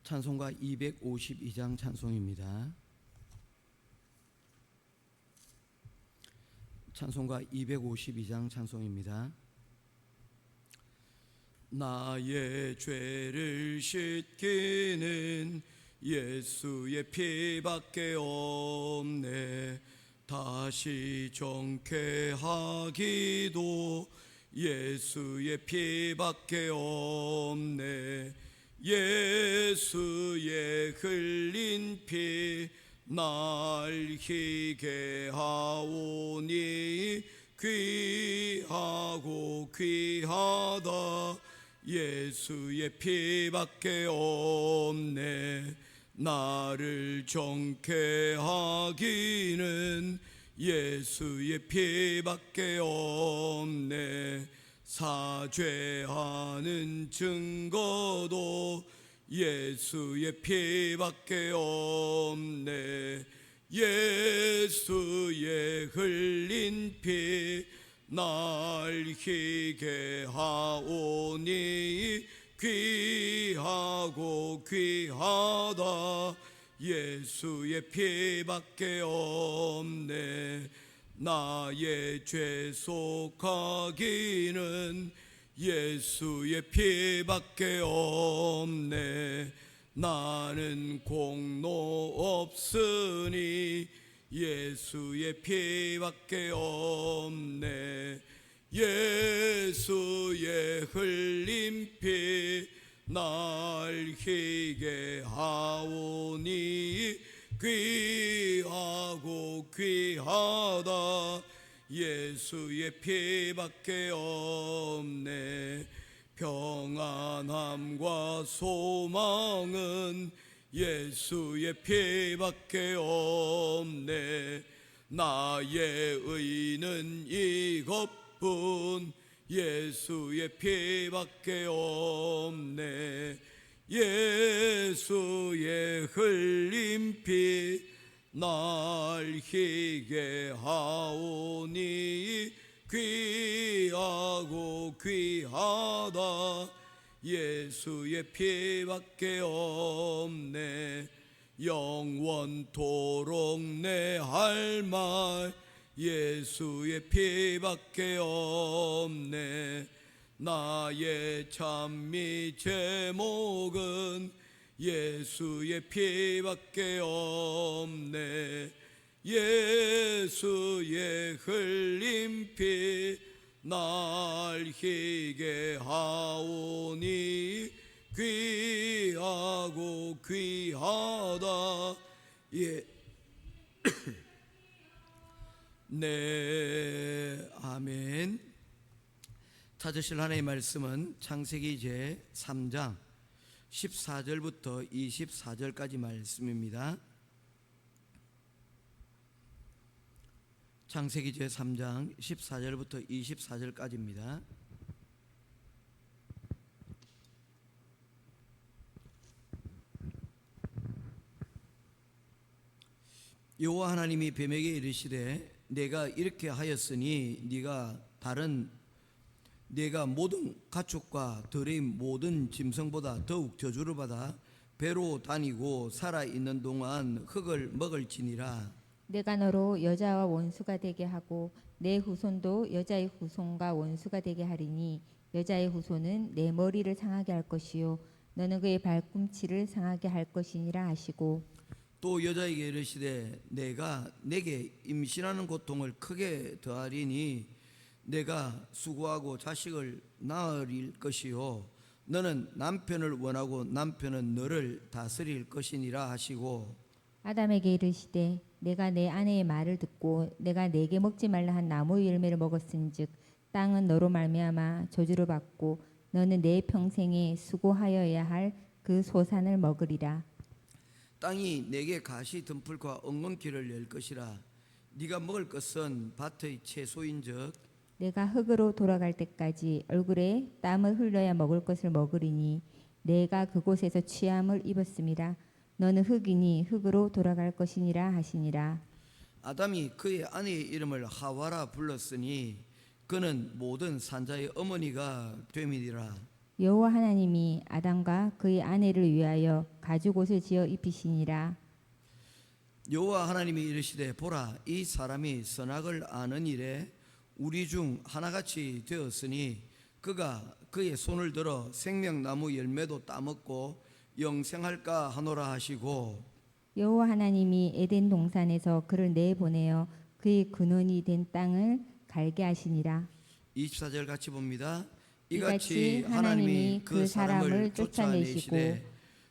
찬송가 252장 찬송입니다. 찬송가 252장 찬송입니다. 나의 죄를 씻기는 예수의 피밖에 없네. 다시 정케 하기도 예수의 피밖에 없네. 예수의 흘린 피 날 희게 하오니 귀하고 귀하다. 예수의 피밖에 없네. 나를 정케 하기는 예수의 피밖에 없네. 사죄하는 증거도 예수의 피밖에 없네. 예수의 흘린 피 날 희게 하오니 귀하고 귀하다. 예수의 피밖에 없네. 나의 죄 속하기는 예수의 피밖에 없네. 나는 공로 없으니 예수의 피밖에 없네. 예수의 흘린 피 날 희게 하오니 귀하고 귀하다. 예수의 피밖에 없네. 평안함과 소망은 예수의 피밖에 없네. 나의 의는 이것뿐 예수의 피밖에 없네. 예수의 흘린 피 날 희게 하오니 귀하고 귀하다. 예수의 피밖에 없네. 영원토록 내 할 말 예수의 피밖에 없네. 나의 찬미 제목은 예수의 피밖에 없네. 예수의 흘린 피 날 희게 하오니 귀하고 귀하다. 네, 아멘. 찾으실 하나님의 말씀은 창세기 제 3장 14절부터 24절까지 말씀입니다. 창세기 제 3장 14절부터 24절까지입니다. 여호와 하나님이 뱀에게 이르시되 내가 이렇게 하였으니 네가 모든 가축과 들의 모든 짐승보다 더욱 저주를 받아 배로 다니고 살아있는 동안 흙을 먹을지니라. 내가 너로 여자와 원수가 되게 하고 내 후손도 여자의 후손과 원수가 되게 하리니 여자의 후손은 내 머리를 상하게 할 것이요 너는 그의 발꿈치를 상하게 할 것이니라 하시고, 또 여자에게 이르시되 내가 내게 임신하는 고통을 크게 더하리니 내가 수고하고 자식을 낳으릴 것이요 너는 남편을 원하고 남편은 너를 다스릴 것이니라 하시고, 아담에게 이르시되 내가 내 아내의 말을 듣고 내가 내게 먹지 말라 한 나무의 열매를 먹었은즉 땅은 너로 말미암아 저주를 받고 너는 내 평생에 수고하여야 할 그 소산을 먹으리라. 땅이 내게 가시 덤불과 엉겅퀴를 낼 것이라. 네가 먹을 것은 밭의 채소인즉 내가 흙으로 돌아갈 때까지 얼굴에 땀을 흘려야 먹을 것을 먹으리니 내가 그곳에서 취함을 입었음이라. 너는 흙이니 흙으로 돌아갈 것이니라 하시니라. 아담이 그의 아내의 이름을 하와라 불렀으니 그는 모든 산자의 어머니가 됨이니라. 여호와 하나님이 아담과 그의 아내를 위하여 가죽옷을 지어 입히시니라. 여호와 하나님이 이르시되 보라 이 사람이 선악을 아는 일에 우리 중 하나같이 되었으니 그가 그의 손을 들어 생명나무 열매도 따먹고 영생할까 하노라 하시고 여호와 하나님이 에덴 동산에서 그를 내보내어 그의 근원이 된 땅을 갈게 하시니라. 24절 같이 봅니다. 이같이 하나님이 그 사람을 쫓아내시고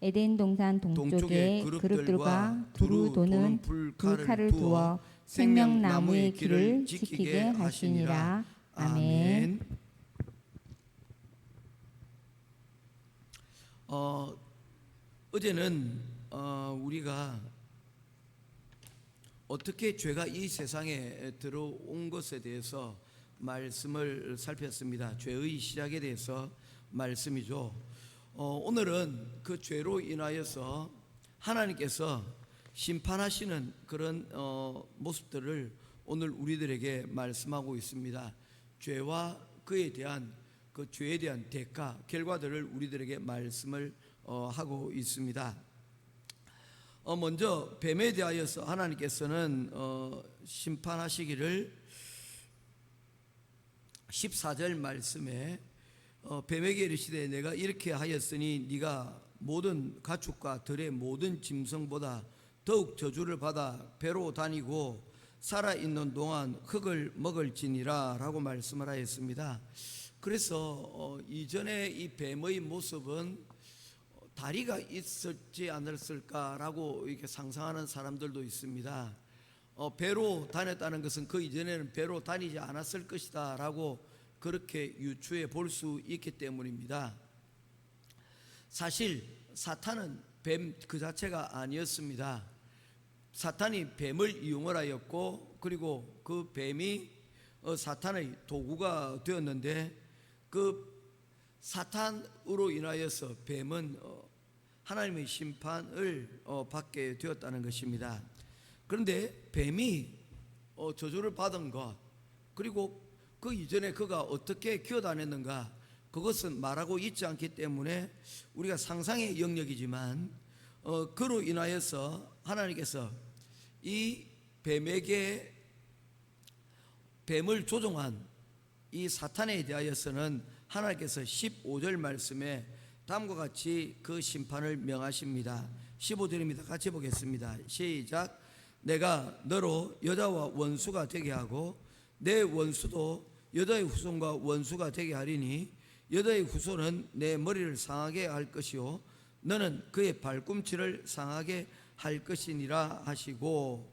에덴 동산 동쪽에 그룹들과 두루 도는 불칼을 두어 생명나무의 길을 지키게 하시니라. 아멘. 어제는 우리가 어떻게 죄가 이 세상에 들어온 것에 대해서 말씀을 살폈습니다. 죄의 시작에 대해서 말씀이죠. 오늘은 그 죄로 인하여서 하나님께서 심판하시는 그런 모습들을 오늘 우리들에게 말씀하고 있습니다. 죄와 그에 대한 그 죄에 대한 대가, 결과들을 우리들에게 말씀을 하고 있습니다. 먼저 뱀에 대하여서 하나님께서는 심판하시기를 14절 말씀에 뱀에게 이르시되 내가 이렇게 하였으니 네가 모든 가축과 들의 모든 짐승보다 더욱 저주를 받아 배로 다니고 살아있는 동안 흙을 먹을지니라 라고 말씀을 하였습니다. 그래서 이전에 이 뱀의 모습은 다리가 있었지 않았을까라고 이렇게 상상하는 사람들도 있습니다. 배로 다녔다는 것은 그 이전에는 배로 다니지 않았을 것이다 라고 그렇게 유추해 볼 수 있기 때문입니다. 사실 사탄은 뱀 그 자체가 아니었습니다. 사탄이 뱀을 이용을 하였고 그리고 그 뱀이 사탄의 도구가 되었는데 그 사탄으로 인하여서 뱀은 하나님의 심판을 받게 되었다는 것입니다. 그런데 뱀이 저주를 받은 것 그리고 그 이전에 그가 어떻게 기어다녔는가 그것은 말하고 있지 않기 때문에 우리가 상상의 영역이지만 그로 인하여서 하나님께서 이 뱀에게 뱀을 조종한 이 사탄에 대하여서는 하나님께서 15절 말씀에 다음과 같이 그 심판을 명하십니다. 15절입니다. 같이 보겠습니다. 시작. 내가 너로 여자와 원수가 되게 하고 내 원수도 여자의 후손과 원수가 되게 하리니 여자의 후손은 내 머리를 상하게 할 것이요 너는 그의 발꿈치를 상하게 할 것이니라 하시고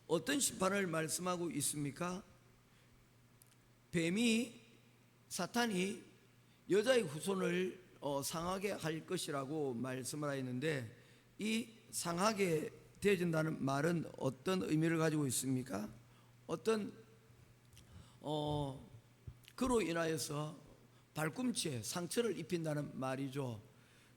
어떤 심판을 말씀하고 있습니까? 뱀이 사탄이 여자의 후손을 상하게 할 것이라고 말씀을 하였는데 이 상하게 되어진다는 말은 어떤 의미를 가지고 있습니까? 어떤 그로 인하여서 발꿈치에 상처를 입힌다는 말이죠.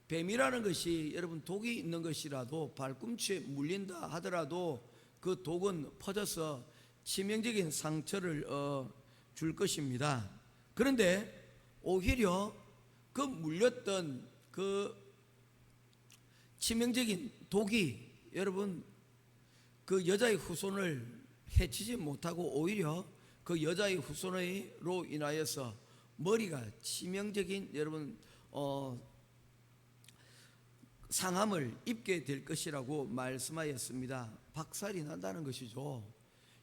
뱀이라는 것이 여러분 독이 있는 것이라도 발꿈치에 물린다 하더라도 그 독은 퍼져서 치명적인 상처를 줄 것입니다. 그런데 오히려 그 물렸던 그 치명적인 독이 여러분 그 여자의 후손을 해치지 못하고 오히려 그 여자의 후손으로 인하여서 머리가 치명적인 여러분 상함을 입게 될 것이라고 말씀하였습니다. 박살이 난다는 것이죠.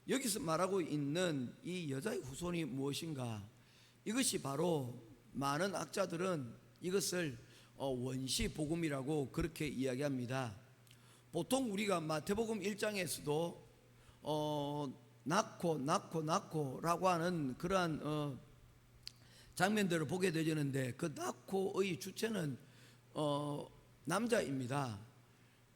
여기서 말하고 있는 이 여자의 후손이 무엇인가? 이것이 바로 많은 학자들은 이것을 원시 복음이라고 그렇게 이야기합니다. 보통 우리가 마태복음 1장에서도 낳고라고 하는 그러한 장면들을 보게 되는데 그 낳고의 주체는 남자입니다.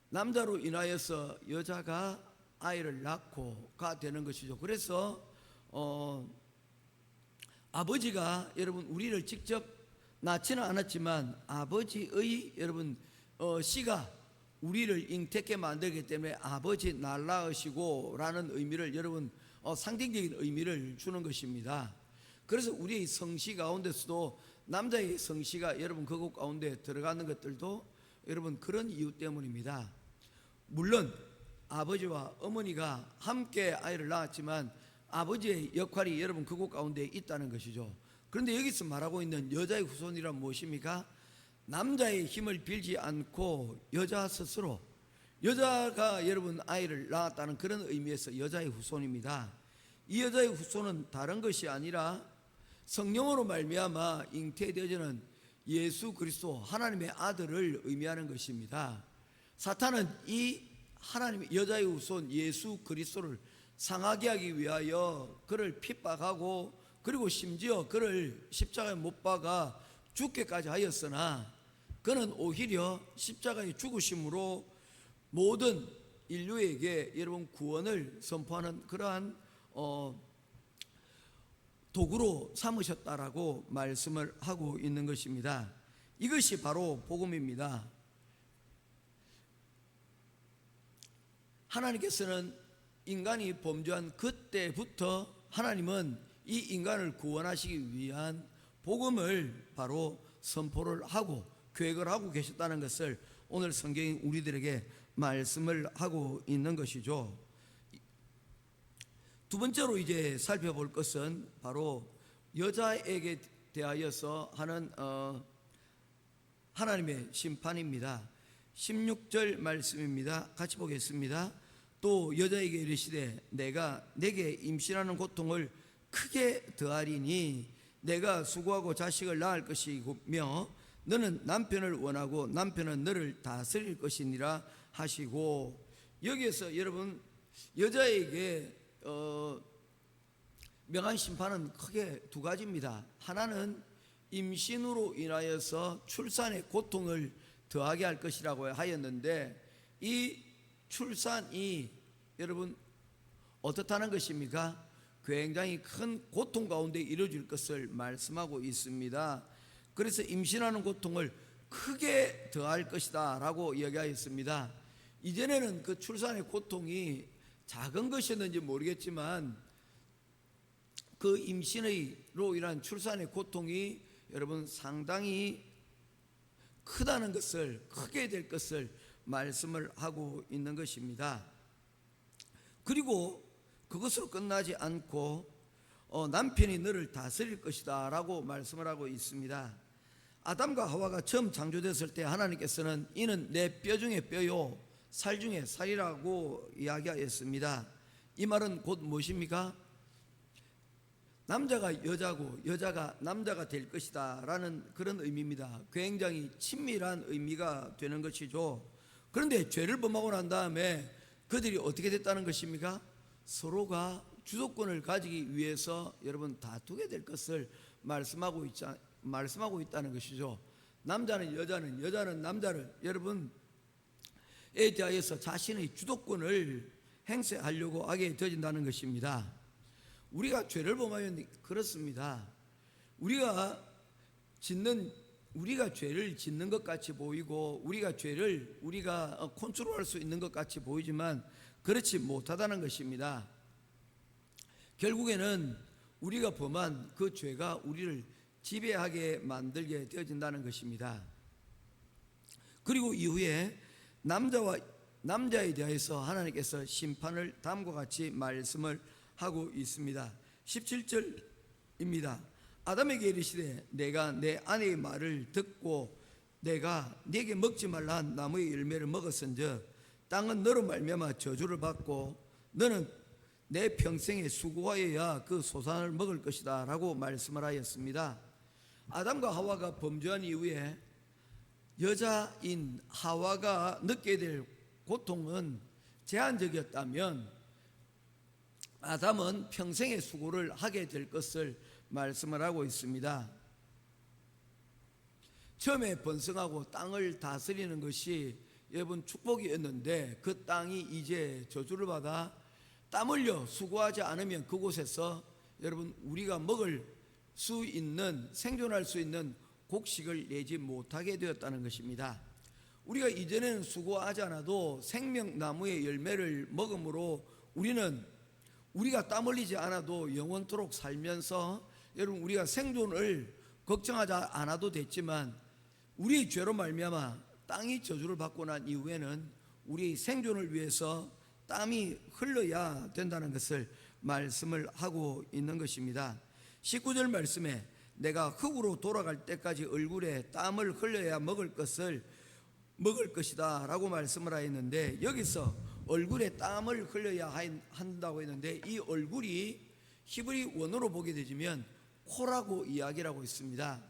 남자로 인하여서 여자가 아이를 낳고가 되는 것이죠. 그래서 아버지가 여러분 우리를 직접 낳지는 않았지만 아버지의 여러분 씨가 우리를 잉태케 만들기 때문에 아버지 날 낳으시고 라는 의미를 여러분 상징적인 의미를 주는 것입니다. 그래서 우리의 성씨 가운데서도 남자의 성씨가 여러분 그곳 가운데 들어가는 것들도 여러분 그런 이유 때문입니다. 물론 아버지와 어머니가 함께 아이를 낳았지만 아버지의 역할이 여러분 그곳 가운데 있다는 것이죠. 그런데 여기서 말하고 있는 여자의 후손이란 무엇입니까? 남자의 힘을 빌지 않고 여자 스스로, 여자가 여러분 아이를 낳았다는 그런 의미에서 여자의 후손입니다. 이 여자의 후손은 다른 것이 아니라 성령으로 말미암아 잉태되어지는 예수 그리스도 하나님의 아들을 의미하는 것입니다. 사탄은 이 하나님의 여자의 후손 예수 그리스도를 상하게 하기 위하여 그를 핍박하고 그리고 심지어 그를 십자가에 못 박아 죽게까지 하였으나 그는 오히려 십자가의 죽으심으로 모든 인류에게 여러분 구원을 선포하는 그러한 도구로 삼으셨다라고 말씀을 하고 있는 것입니다. 이것이 바로 복음입니다. 하나님께서는 인간이 범죄한 그때부터 하나님은 이 인간을 구원하시기 위한 복음을 바로 선포를 하고 계획을 하고 계셨다는 것을 오늘 성경이 우리들에게 말씀을 하고 있는 것이죠. 두 번째로 이제 살펴볼 것은 바로 여자에게 대하여서 하는 하나님의 심판입니다. 16절 말씀입니다. 같이 보겠습니다. 또 여자에게 이르시되 내가 내게 임신하는 고통을 크게 더하리니 내가 수고하고 자식을 낳을 것이며 너는 남편을 원하고 남편은 너를 다스릴 것이니라 하시고, 여기에서 여러분 여자에게 명한 심판은 크게 두 가지입니다. 하나는 임신으로 인하여서 출산의 고통을 더하게 할 것이라고 하였는데, 이 출산이 여러분 어떻다는 것입니까? 굉장히 큰 고통 가운데 이루어질 것을 말씀하고 있습니다. 그래서 임신하는 고통을 크게 더할 것이다 라고 이야기하였습니다. 이전에는 그 출산의 고통이 작은 것이었는지 모르겠지만 그 임신으로 인한 출산의 고통이 여러분 상당히 크다는 것을, 크게 될 것을 말씀을 하고 있는 것입니다. 그리고 그것으로 끝나지 않고 남편이 너를 다스릴 것이다 라고 말씀을 하고 있습니다. 아담과 하와가 처음 창조됐을 때 하나님께서는 이는 내 뼈 중에 뼈요 살 중에 살이라고 이야기하였습니다. 이 말은 곧 무엇입니까? 남자가 여자고 여자가 남자가 될 것이다 라는 그런 의미입니다. 굉장히 친밀한 의미가 되는 것이죠. 그런데 죄를 범하고 난 다음에 그들이 어떻게 됐다는 것입니까? 서로가 주도권을 가지기 위해서 여러분 다투게 될 것을 말씀하고 있다는 것이죠. 남자는 여자는, 여자는 남자를 여러분에 대하여서 자신의 주도권을 행사하려고 하게 되어진다는 것입니다. 우리가 죄를 범하면 그렇습니다. 우리가 죄를 짓는 것 같이 보이고 우리가 죄를 컨트롤할 수 있는 것 같이 보이지만 그렇지 못하다는 것입니다. 결국에는 우리가 범한 그 죄가 우리를 지배하게 만들게 되어진다는 것입니다. 그리고 이후에 남자에 대해서 하나님께서 심판을 다음과 같이 말씀을 하고 있습니다. 17절입니다. 아담에게 이르시되 내가 내 아내의 말을 듣고 내가 네게 먹지 말라 한 나무의 열매를 먹었은즉 땅은 너로 말미암아 저주를 받고 너는 내 평생에 수고하여야 그 소산을 먹을 것이다 라고 말씀을 하였습니다. 아담과 하와가 범죄한 이후에 여자인 하와가 느끼게 될 고통은 제한적이었다면 아담은 평생의 수고를 하게 될 것을 말씀을 하고 있습니다. 처음에 번성하고 땅을 다스리는 것이 여러분 축복이었는데 그 땅이 이제 저주를 받아 땀 흘려 수고하지 않으면 그곳에서 여러분 우리가 먹을 수 있는, 생존할 수 있는 곡식을 내지 못하게 되었다는 것입니다. 우리가 이전에는 수고하지 않아도 생명나무의 열매를 먹음으로 우리가 땀 흘리지 않아도 영원토록 살면서 여러분 우리가 생존을 걱정하지 않아도 됐지만 우리의 죄로 말미암아 땅이 저주를 받고 난 이후에는 우리의 생존을 위해서 땀이 흘러야 된다는 것을 말씀을 하고 있는 것입니다. 19절 말씀에 내가 흙으로 돌아갈 때까지 얼굴에 땀을 흘려야 먹을 것이다 라고 말씀을 하였는데, 여기서 얼굴에 땀을 흘려야 한다고 했는데 이 얼굴이 히브리 원어로 보게 되면 코라고 이야기를 하고 있습니다.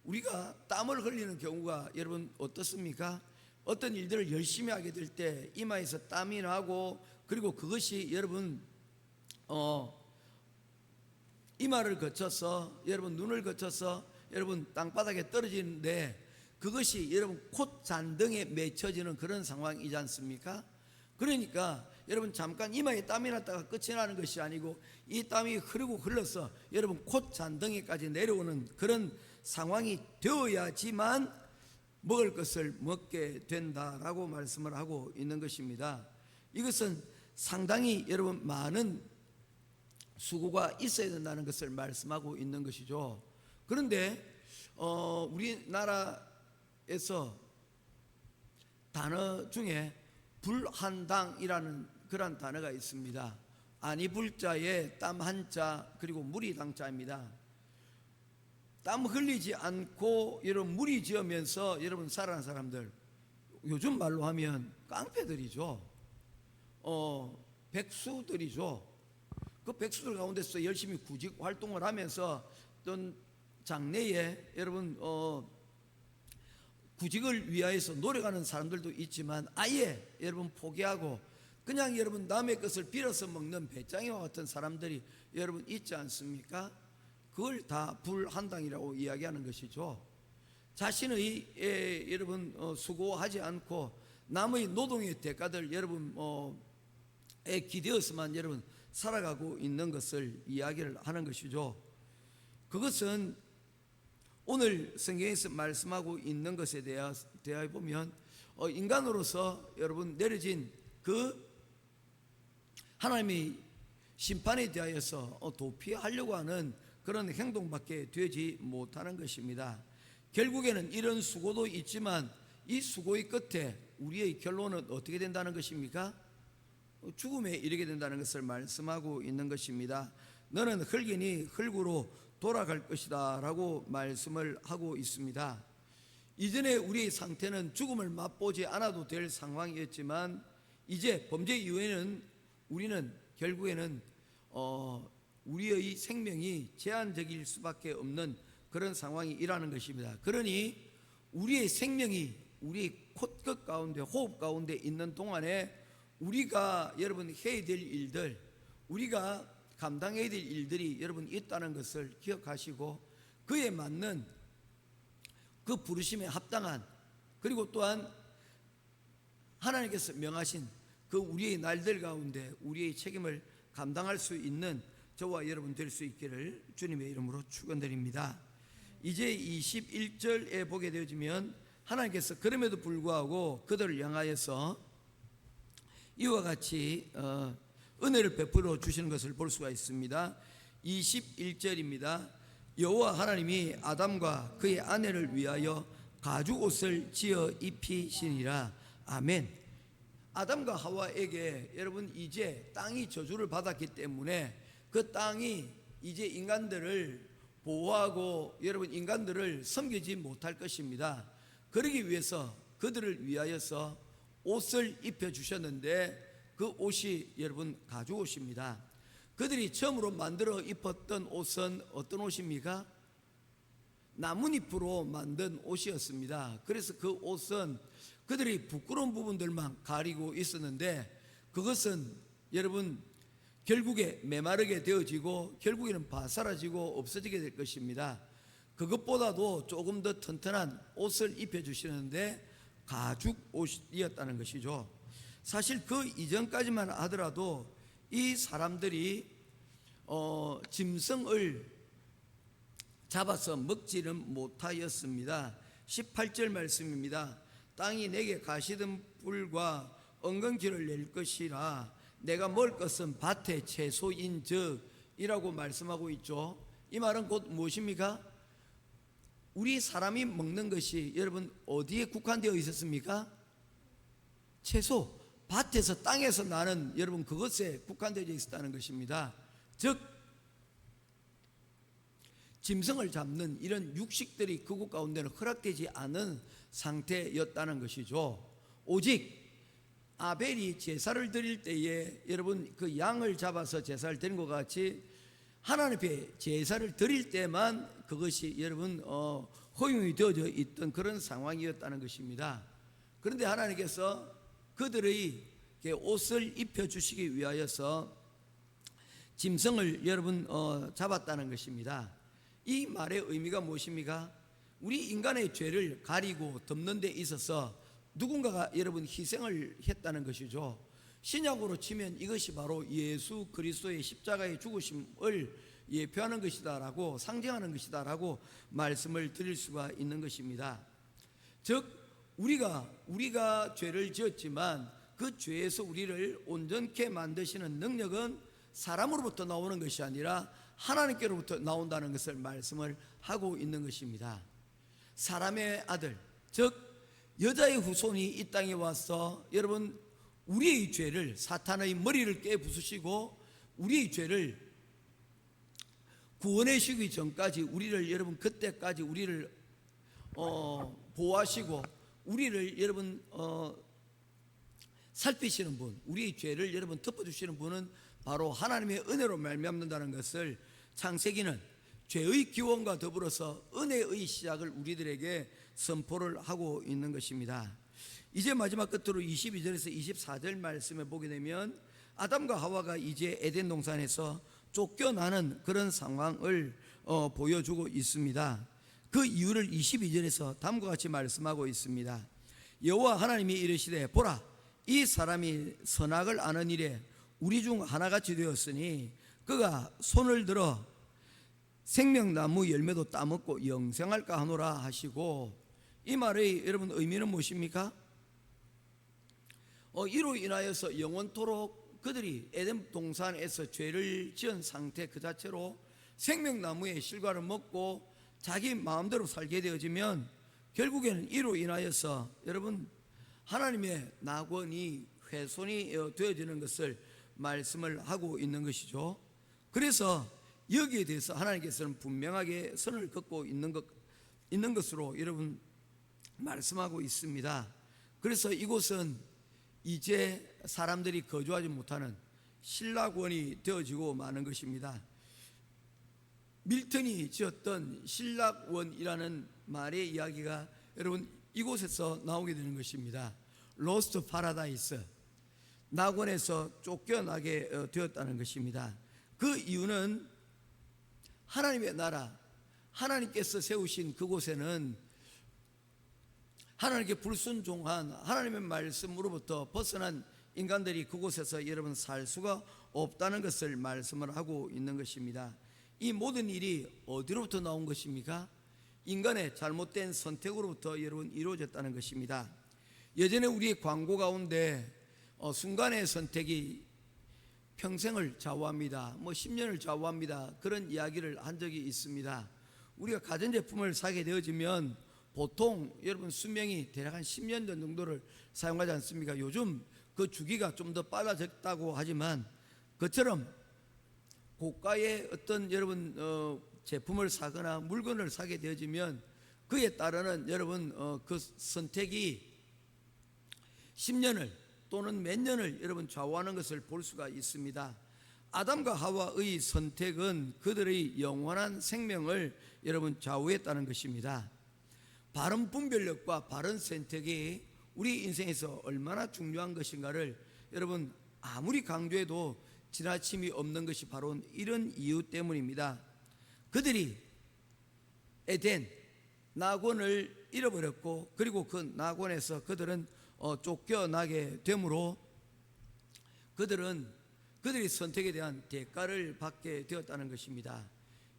우리가 땀을 흘리는 경우가 여러분 어떻습니까? 어떤 일들을 열심히 하게 될 때 이마에서 땀이 나고, 그리고 그것이 여러분 이마를 거쳐서 여러분 눈을 거쳐서 여러분 땅바닥에 떨어지는데, 그것이 여러분 콧잔등에 맺혀지는 그런 상황이지 않습니까? 그러니까 여러분 잠깐 이마에 땀이 났다가 끝이 나는 것이 아니고 이 땀이 흐르고 흘러서 여러분 콧잔등에까지 내려오는 그런 상황이 되어야지만 먹을 것을 먹게 된다라고 말씀을 하고 있는 것입니다. 이것은 상당히 여러분 많은 수고가 있어야 된다는 것을 말씀하고 있는 것이죠. 그런데 우리나라에서 단어 중에 불한당이라는 그런 단어가 있습니다. 아니 불자에 땀 한자 그리고 무리 당자입니다. 땀 흘리지 않고 여러분 무리 지으면서 여러분 살아난 사람들, 요즘 말로 하면 깡패들이죠. 백수들이죠. 그 백수들 가운데서 열심히 구직 활동을 하면서 어떤 장래에 여러분 구직을 위하여서 노력하는 사람들도 있지만 아예 여러분 포기하고 그냥 여러분 남의 것을 빌어서 먹는 배짱이와 같은 사람들이 여러분 있지 않습니까? 그걸 다 불한당이라고 이야기하는 것이죠. 자신의 여러분 수고하지 않고 남의 노동의 대가들 여러분에 기대어서만 여러분 살아가고 있는 것을 이야기를 하는 것이죠. 그것은 오늘 성경에서 말씀하고 있는 것에 대하여 보면 인간으로서 여러분 내려진 그 하나님의 심판에 대하여서 도피하려고 하는 그런 행동밖에 되지 못하는 것입니다. 결국에는 이런 수고도 있지만 이 수고의 끝에 우리의 결론은 어떻게 된다는 것입니까? 죽음에 이르게 된다는 것을 말씀하고 있는 것입니다. 너는 흙이니 흙으로 돌아갈 것이다 라고 말씀을 하고 있습니다. 이전에 우리의 상태는 죽음을 맛보지 않아도 될 상황이었지만 이제 범죄 이후에는 우리는 결국에는 우리의 생명이 제한적일 수밖에 없는 그런 상황이 일어나는 것입니다. 그러니 우리의 생명이 우리의 콧끝 가운데 호흡 가운데 있는 동안에 우리가 여러분 해야 될 일들, 우리가 감당해야 될 일들이 여러분 있다는 것을 기억하시고 그에 맞는 그 부르심에 합당한, 그리고 또한 하나님께서 명하신 그 우리의 날들 가운데 우리의 책임을 감당할 수 있는 저와 여러분 될 수 있기를 주님의 이름으로 축원드립니다. 이제 21절에 보게 되어지면 하나님께서 그럼에도 불구하고 그들을 향하여서 이와 같이 은혜를 베풀어 주시는 것을 볼 수가 있습니다. 21절입니다. 여호와 하나님이 아담과 그의 아내를 위하여 가죽 옷을 지어 입히시니라. 아멘. 아담과 하와에게 여러분 이제 땅이 저주를 받았기 때문에 그 땅이 이제 인간들을 보호하고 여러분 인간들을 섬기지 못할 것입니다. 그러기 위해서 그들을 위하여서 옷을 입혀 주셨는데 그 옷이 여러분 가죽 옷입니다. 그들이 처음으로 만들어 입었던 옷은 어떤 옷입니까? 나뭇잎으로 만든 옷이었습니다. 그래서 그 옷은 그들이 부끄러운 부분들만 가리고 있었는데 그것은 여러분 결국에 메마르게 되어지고 결국에는 바사라지고 없어지게 될 것입니다. 그것보다도 조금 더 튼튼한 옷을 입혀주시는데 가죽 옷이었다는 것이죠. 사실 그 이전까지만 하더라도 이 사람들이 짐승을 잡아서 먹지는 못하였습니다. 18절 말씀입니다. 땅이 내게 가시던 뿔과 엉겅퀴를 낼 것이라 내가 먹을 것은 밭의 채소인즉 이라고 말씀하고 있죠. 이 말은 곧 무엇입니까? 우리 사람이 먹는 것이 여러분 어디에 국한되어 있었습니까? 채소, 밭에서 땅에서 나는 여러분 그것에 국한되어 있었다는 것입니다. 즉 짐승을 잡는 이런 육식들이 그곳 가운데는 허락되지 않은 상태였다는 것이죠. 오직 아벨이 제사를 드릴 때에 여러분 그 양을 잡아서 제사를 드린 것 같이 하나님 앞에 제사를 드릴 때만 그것이 여러분 허용이 되어져 있던 그런 상황이었다는 것입니다. 그런데 하나님께서 그들의 옷을 입혀주시기 위하여서 짐승을 여러분 잡았다는 것입니다. 이 말의 의미가 무엇입니까? 우리 인간의 죄를 가리고 덮는 데 있어서 누군가가 여러분 희생을 했다는 것이죠. 신약으로 치면 이것이 바로 예수 그리스도의 십자가의 죽으심을 예표하는 것이다라고 상징하는 것이다라고 말씀을 드릴 수가 있는 것입니다. 즉 우리가 죄를 지었지만 그 죄에서 우리를 온전케 만드시는 능력은 사람으로부터 나오는 것이 아니라 하나님께로부터 나온다는 것을 말씀을 하고 있는 것입니다. 사람의 아들, 즉 여자의 후손이 이 땅에 와서 여러분 우리의 죄를 사탄의 머리를 깨부수시고 우리의 죄를 구원해 주시기 전까지 우리를 여러분 그때까지 우리를 보호하시고 우리를 여러분 살피시는 분, 우리의 죄를 여러분 덮어주시는 분은 바로 하나님의 은혜로 말미암는다는 것을 창세기는 죄의 기원과 더불어서 은혜의 시작을 우리들에게 선포를 하고 있는 것입니다. 이제 마지막 끝으로 22절에서 24절 말씀에 보게 되면 아담과 하와가 이제 에덴 동산에서 쫓겨나는 그런 상황을 보여주고 있습니다. 그 이유를 22절에서 다음과 같이 말씀하고 있습니다. 여호와 하나님이 이르시되 보라 이 사람이 선악을 아는 일에 우리 중 하나같이 되었으니 그가 손을 들어 생명나무 열매도 따먹고 영생할까 하노라 하시고, 이 말의 여러분 의미는 무엇입니까? 이로 인하여서 영원토록 그들이 에덴 동산에서 죄를 지은 상태 그 자체로 생명나무의 실과를 먹고 자기 마음대로 살게 되어지면 결국에는 이로 인하여서 여러분 하나님의 낙원이 훼손이 되어지는 것을 말씀을 하고 있는 것이죠. 그래서 여기에 대해서 하나님께서는 분명하게 선을 긋고 있는 것으로 여러분 말씀하고 있습니다. 그래서 이곳은 이제 사람들이 거주하지 못하는 신락원이 되어지고 마는 것입니다. 밀턴이 지었던 신락원이라는 말의 이야기가 여러분 이곳에서 나오게 되는 것입니다. 로스트 파라다이스, 낙원에서 쫓겨나게 되었다는 것입니다. 그 이유는 하나님의 나라, 하나님께서 세우신 그곳에는 하나님께 불순종한 하나님의 말씀으로부터 벗어난 인간들이 그곳에서 여러분 살 수가 없다는 것을 말씀을 하고 있는 것입니다. 이 모든 일이 어디로부터 나온 것입니까? 인간의 잘못된 선택으로부터 여러분 이루어졌다는 것입니다. 예전에 우리의 광고 가운데 순간의 선택이 평생을 좌우합니다. 10년을 좌우합니다. 그런 이야기를 한 적이 있습니다. 우리가 가전제품을 사게 되어지면 보통 여러분 수명이 대략 한 10년 정도를 사용하지 않습니까? 요즘 그 주기가 좀 더 빨라졌다고 하지만 그처럼 고가의 어떤 여러분 제품을 사거나 물건을 사게 되어지면 그에 따르는 여러분 그 선택이 10년을 또는 몇 년을 여러분 좌우하는 것을 볼 수가 있습니다. 아담과 하와의 선택은 그들의 영원한 생명을 여러분 좌우했다는 것입니다. 바른 분별력과 바른 선택이 우리 인생에서 얼마나 중요한 것인가를 여러분 아무리 강조해도 지나침이 없는 것이 바로 이런 이유 때문입니다. 그들이 에덴 낙원을 잃어버렸고 그리고 그 낙원에서 그들은 쫓겨나게 되므로 그들의 선택에 대한 대가를 받게 되었다는 것입니다.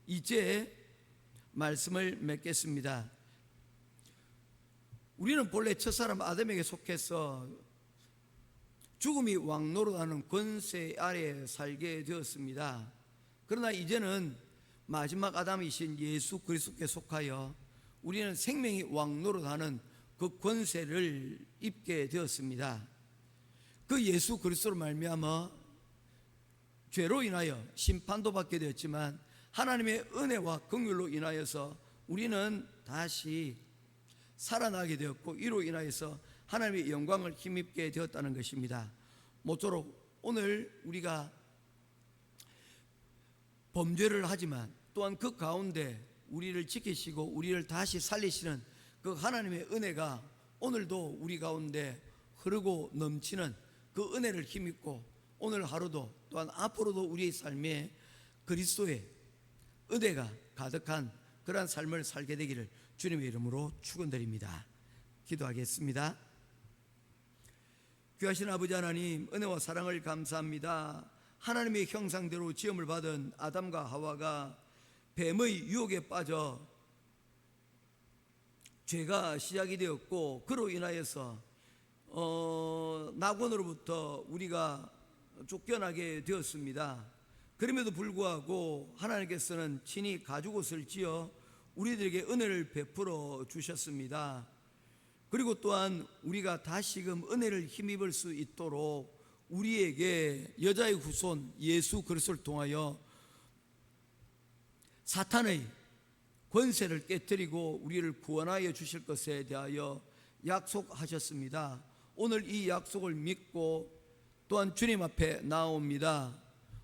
이제 말씀을 맺겠습니다. 우리는 본래 첫사람 아담에게 속해서 죽음이 왕노릇하는 권세 아래 살게 되었습니다. 그러나 이제는 마지막 아담이신 예수 그리스도께 속하여 우리는 생명이 왕노릇하는 그 권세를 입게 되었습니다. 그 예수 그리스도로 말미암아 죄로 인하여 심판도 받게 되었지만 하나님의 은혜와 긍휼로 인하여서 우리는 다시 살아나게 되었고, 이로 인하여서 하나님의 영광을 힘입게 되었다는 것입니다. 모쪼록 오늘 우리가 범죄를 하지만 또한 그 가운데 우리를 지키시고 우리를 다시 살리시는 그 하나님의 은혜가 오늘도 우리 가운데 흐르고 넘치는 그 은혜를 힘입고 오늘 하루도 또한 앞으로도 우리의 삶에 그리스도의 은혜가 가득한 그러한 삶을 살게 되기를 주님의 이름으로 축원드립니다. 기도하겠습니다. 귀하신 아버지 하나님, 은혜와 사랑을 감사합니다. 하나님의 형상대로 지음을 받은 아담과 하와가 뱀의 유혹에 빠져 죄가 시작이 되었고, 그로 인하여서 낙원으로부터 우리가 쫓겨나게 되었습니다. 그럼에도 불구하고 하나님께서는 친히 가죽옷을 지어 우리들에게 은혜를 베풀어 주셨습니다. 그리고 또한 우리가 다시금 은혜를 힘입을 수 있도록 우리에게 여자의 후손 예수 그리스도를 통하여 사탄의 권세를 깨뜨리고 우리를 구원하여 주실 것에 대하여 약속하셨습니다. 오늘 이 약속을 믿고 또한 주님 앞에 나옵니다.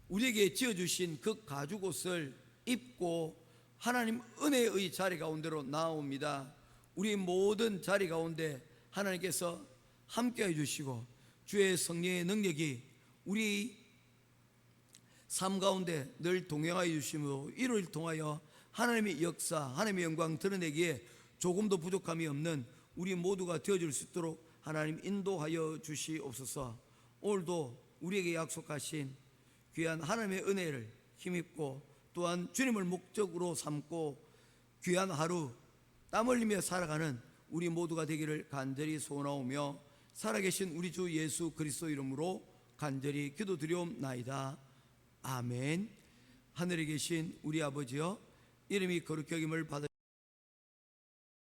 우리에게 지어주신 그 가죽옷을 입고 하나님 은혜의 자리 가운데로 나옵니다. 우리 모든 자리 가운데 하나님께서 함께해 주시고 주의 성령의 능력이 우리 삶 가운데 늘 동행하여 주시므로 이를 통하여 하나님의 역사, 하나님의 영광 드러내기에 조금도 부족함이 없는 우리 모두가 되어줄 수 있도록 하나님 인도하여 주시옵소서. 오늘도 우리에게 약속하신 귀한 하나님의 은혜를 힘입고 또한 주님을 목적으로 삼고 귀한 하루 땀 흘리며 살아가는 우리 모두가 되기를 간절히 소원하오며 살아계신 우리 주 예수 그리스도 이름으로 간절히 기도드리옵나이다. 아멘. 하늘에 계신 우리 아버지여, 이름이 거룩히 여김을 받으